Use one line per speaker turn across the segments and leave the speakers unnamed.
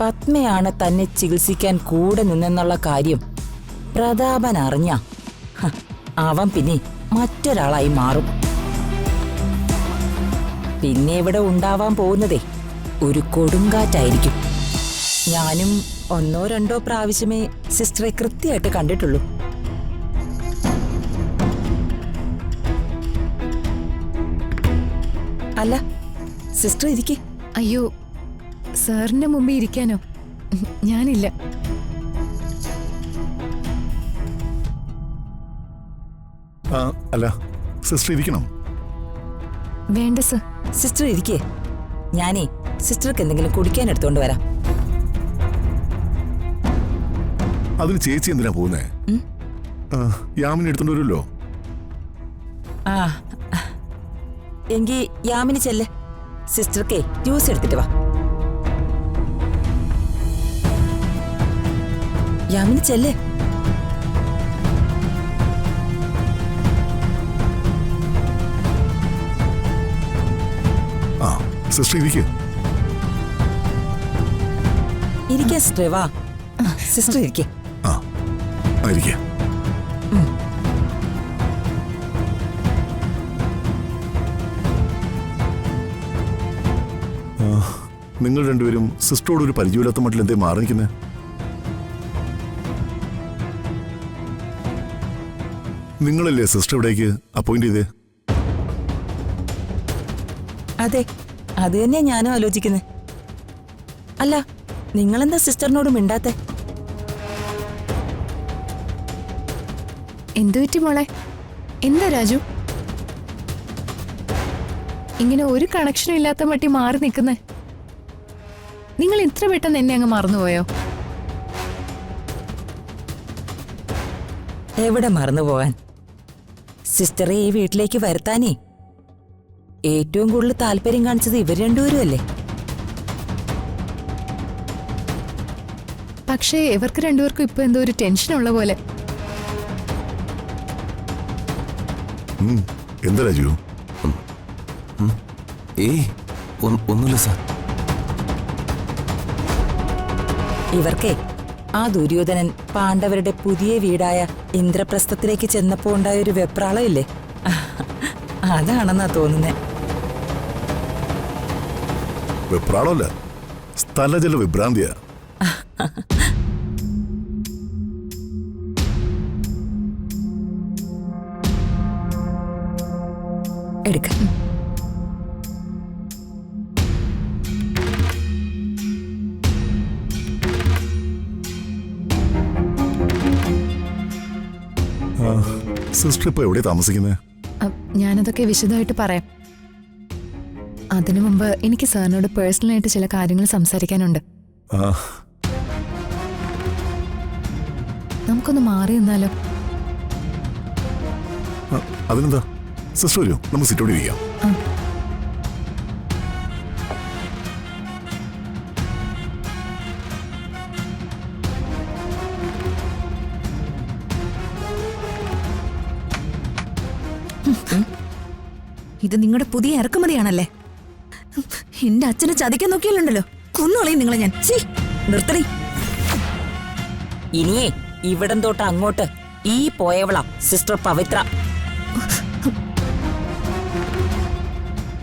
പത്മയാണ് തന്നെ ചികിത്സിക്കാൻ കൂടെ നിന്നെന്നുള്ള കാര്യം പ്രതാപൻ അറിഞ്ഞ അവൻ പിന്നെ മറ്റൊരാളായി മാറും. പിന്നെ ഇവിടെ ഉണ്ടാവാൻ പോകുന്നതേ ഒരു കൊടുങ്കാറ്റായിരിക്കും. ഞാനും 1-2 പ്രാവശ്യമേ സിസ്റ്ററെ കൃത്യമായിട്ട് കണ്ടിട്ടുള്ളൂ. അല്ല സിസ്റ്റർ ഇരിക്കേ.
അയ്യോ, സാറിന്റെ മുമ്പിൽ ഇരിക്കാനോ? ഞാനില്ല.
അല്ല സിസ്റ്റർ ഇരിക്കണം.
വേണ്ട സർ.
സിസ്റ്റർ ഇരിക്കേ. ഞാനേ സിസ്റ്റർക്ക് എന്തെങ്കിലും കുടിക്കാൻ എടുത്തോണ്ട് വരാം.
അതിന് ചേച്ചി എന്തിനാ പോകുന്നേ? യാമിനി എടുത്തോണ്ട് വരുമല്ലോ.
ആ എങ്കി യാമിനി ചെല്ല്. സിസ്റ്റർക്കേ ജ്യൂസ് എടുത്തിട്ട് വാ. യാമിനി ചെല്ല്.
സിസ്റ്റർ ഇരിക്കേ.
ഇരിക്കേ സിസ്റ്റർ. വാ സിസ്റ്റർ ഇരിക്കേ.
ഇരിക്കേ. നിങ്ങൾ രണ്ടുപേരും സിസ്റ്ററോട് ഒരു പരിചയമില്ലാത്ത മട്ടിൽ എന്തേ മാറി നിൽക്കുന്നേ? നിങ്ങളല്ലേ സിസ്റ്റർ ഇവിടേക്ക് അപ്പോയിന്റ് ചെയ്തേ?
അതെ, അത് തന്നെയാ ഞാനും ആലോചിക്കുന്നത്. അല്ല നിങ്ങളെന്താ സിസ്റ്ററിനോട് മിണ്ടാത്തെ?
എന്തു പറ്റി മോളെ? എന്താ രാജു ഇങ്ങനെ ഒരു കണക്ഷനും ഇല്ലാത്ത മട്ടി മാറി നിൽക്കുന്നേ? നിങ്ങൾ ഇത്ര പെട്ടെന്ന് എന്നെ അങ്ങ് മറന്നുപോയോ?
എവിടെ മറന്നുപോകാൻ? സിസ്റ്ററെ ഈ വീട്ടിലേക്ക് വരുത്താനേ ഏറ്റവും കൂടുതൽ താല്പര്യം കാണിച്ചത് ഇവർ രണ്ടുപേരും അല്ലേ?
പക്ഷേ ഇവർക്ക് രണ്ടുപേർക്കും ഇപ്പൊ എന്തോ ഒരു ടെൻഷനുള്ള പോലെ.
എന്താ രാജു?
ഒന്നുമില്ല സാർ.
ഇവർക്കേ ആ ദുര്യോധനൻ പാണ്ഡവരുടെ പുതിയ വീടായ ഇന്ദ്രപ്രസ്ഥത്തിലേക്ക് ചെന്നപ്പോ ഉണ്ടായ ഒരു വെപ്രാളം ഇല്ലേ, അതാണെന്നാ തോന്നുന്നേ.
വെപ്രാളമല്ല, സ്ഥലജല വിഭ്രാന്തിയാ.
എടുക്ക.
സിസ്റ്റർ ഇപ്പൊ എവിടെയാ താമസിക്കുന്നേ?
ഞാനതൊക്കെ വിശദമായിട്ട് പറയാം. അതിനു മുമ്പ് എനിക്ക് സാറിനോട് പേഴ്സണലായിട്ട് ചില കാര്യങ്ങൾ സംസാരിക്കാനുണ്ട്. നമുക്കൊന്ന് മാറി നിന്നാലോ?
അതിനെന്താ, സിസ്റ്റർ വരൂ, നമുക്ക് സിറ്റോടെ ഇരിക്കാം.
ഇത് നിങ്ങളുടെ പുതിയ ഇറക്കുമതിയാണല്ലേ? എന്റെ അച്ഛനെ ചതിക്കാൻ നോക്കിയല്ലുണ്ടല്ലോ, കൊന്നോളയും നിങ്ങളെ ഞാൻ. നിർത്തണേ.
ഇനിയേ ഇവിടം തൊട്ട് അങ്ങോട്ട് ഈ പോയവളാ സിസ്റ്റർ പവിത്ര.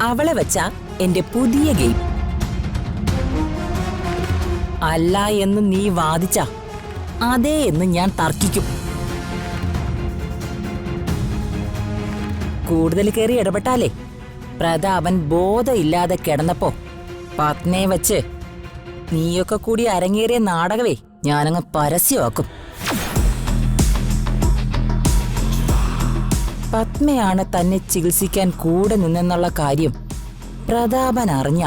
അവളെ വെച്ചാ എന്റെ പുതിയ ഗെയിം. അല്ല എന്ന് നീ വാദിച്ച അതേ എന്ന് ഞാൻ തർക്കിക്കും. കൂടുതൽ കയറി ഇടപെട്ടാലേ പ്രതാപൻ ബോധമില്ലാതെ കിടന്നപ്പോ പത്മയെ വെച്ച് നീയൊക്കെ കൂടി അരങ്ങേറിയ നാടകവേ ഞാനങ്ങ് പരസ്യമാക്കും. പത്മയാണ് തന്നെ ചികിത്സിക്കാൻ കൂടെ നിന്നെന്നുള്ള കാര്യം പ്രതാപൻ അറിഞ്ഞ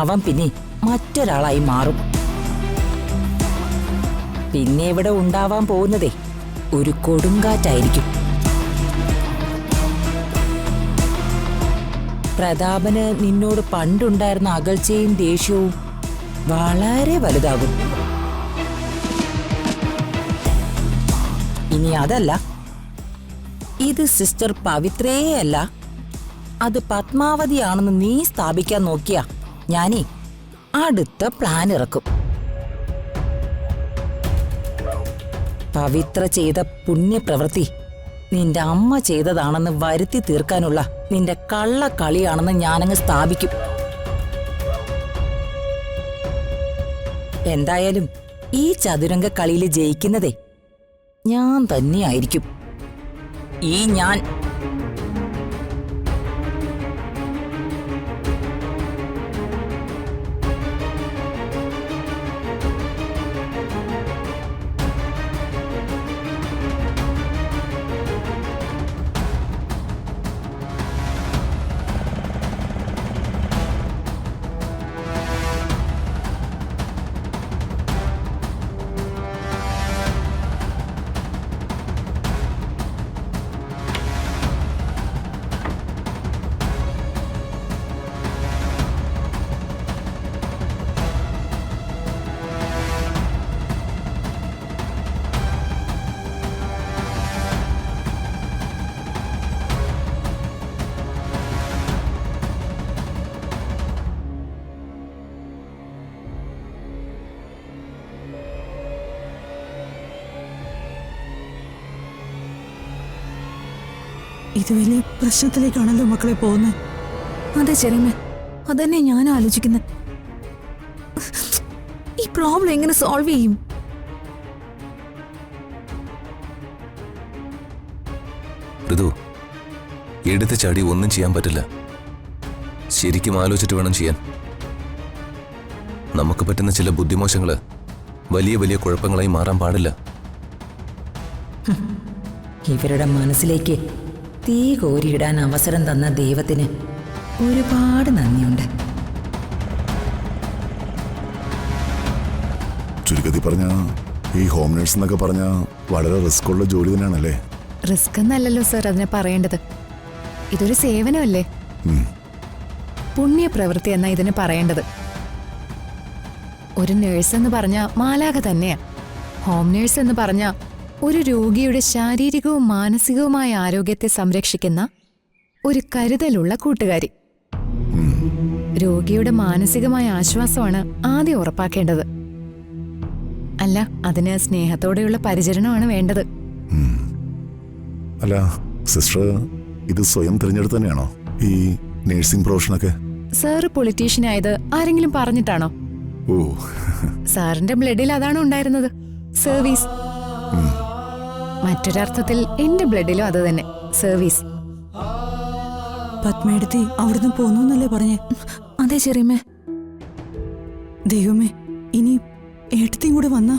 അവൻ പിന്നെ മറ്റൊരാളായി മാറും. പിന്നെ ഇവിടെ ഉണ്ടാവാൻ പോകുന്നതേ ഒരു കൊടുങ്കാറ്റായിരിക്കും. പ്രതാപന് നിന്നോട് പണ്ടുണ്ടായിരുന്ന അകൽച്ചയും ദേഷ്യവും വളരെ വലുതാകും. ഇനി അതല്ല, ഇത് സിസ്റ്റർ പവിത്രയേ അല്ല, അത് പത്മാവതിയാണെന്ന് നീ സ്ഥാപിക്കാൻ നോക്കിയാ ഞാനേ അടുത്ത പ്ലാൻ ഇറക്കും. പവിത്ര ചെയ്ത പുണ്യപ്രവൃത്തി നിന്റെ അമ്മ ചെയ്തതാണെന്ന് വരുത്തി തീർക്കാനുള്ള നിന്റെ കള്ളക്കളിയാണെന്ന് ഞാനങ്ങ് സ്ഥാപിക്കും. എന്തായാലും ഈ ചതുരംഗ കളിയിൽ ജയിക്കുന്നതേ ഞാൻ തന്നെയായിരിക്കും. ഈ ഞാൻ
ഇത് വലിയ പ്രശ്നത്തിലേക്കാണല്ലോ മക്കളെ പോകുന്നത്. അതെ ചെറിയമ്മ, അതന്നെ ഞാൻ ആലോചിക്കുന്നത്. ഈ പ്രോബ്ലം എങ്ങനെ സോൾവ് ചെയ്യും?
ഋതു, എടുത്ത് ചാടി ഒന്നും ചെയ്യാൻ പറ്റില്ല. ശരിക്കും ആലോചിച്ചിട്ട് വേണം ചെയ്യാൻ. നമുക്ക് പറ്റുന്ന ചില ബുദ്ധിമോശങ്ങള് വലിയ വലിയ കുഴപ്പങ്ങളായി മാറാൻ പാടില്ല.
ഇവരുടെ മനസ്സിലേക്ക് തീ കോരിയിടാൻ അവസരം തന്ന ദൈവത്തിന് ഒരുപാട് നന്ദിയുണ്ട്.
ചുരുക്കത്തിൽ പറഞ്ഞ ഈ ഹോം നേഴ്സ് എന്നൊക്കെ പറഞ്ഞ വളരെ റിസ്ക് ഉള്ള ജോലി തന്നെയാണല്ലേ?
റിസ്ക് എന്നല്ലല്ലോ സർ അതിനെ പറയേണ്ടത്. ഇതൊരു സേവനമല്ലേ? പുണ്യപ്രവൃത്തി എന്നാ ഇതിന് പറയേണ്ടത്. ഒരു നേഴ്സ് എന്ന് പറഞ്ഞ മാലാഖ തന്നെയാ. ഹോം നേഴ്സ് എന്ന് പറഞ്ഞ ഒരു രോഗിയുടെ ശാരീരികവും മാനസികവുമായ ആരോഗ്യത്തെ സംരക്ഷിക്കുന്ന ഒരു കരുതലുള്ള കൂട്ടുകാരി. രോഗിയുടെ മാനസികമായ ആശ്വാസമാണ് ആദ്യം ഉറപ്പാക്കേണ്ടത്. അല്ല, അതിന് സ്നേഹത്തോടെയുള്ള പരിചരണമാണ് വേണ്ടത്.
അല്ല സിസ്റ്റർ, ഇത് സ്വയം തിരഞ്ഞെടുത്ത് തന്നെയാണോ ഈ നേഴ്സിംഗ് പ്രൊഫഷനൊക്കെ?
സാറ് പൊളിറ്റീഷ്യനായത് ആരെങ്കിലും പറഞ്ഞിട്ടാണോ?
ഓ,
സാറിന്റെ ബ്ലഡിൽ അതാണ് ഉണ്ടായിരുന്നത്, സർവീസ്. മറ്റൊരർത്ഥത്തിൽ എന്റെ ബ്ലഡിലും അത് തന്നെ, സർവീസ്.
പത്മയെടുത്തി അവിടുന്ന് പോന്നു എന്നല്ലേ പറഞ്ഞേ? അതെ ചെറിയമ്മേ. ദൈവമേ, ഇനി ഏട്ടത്തിയും കൂടെ വന്നാ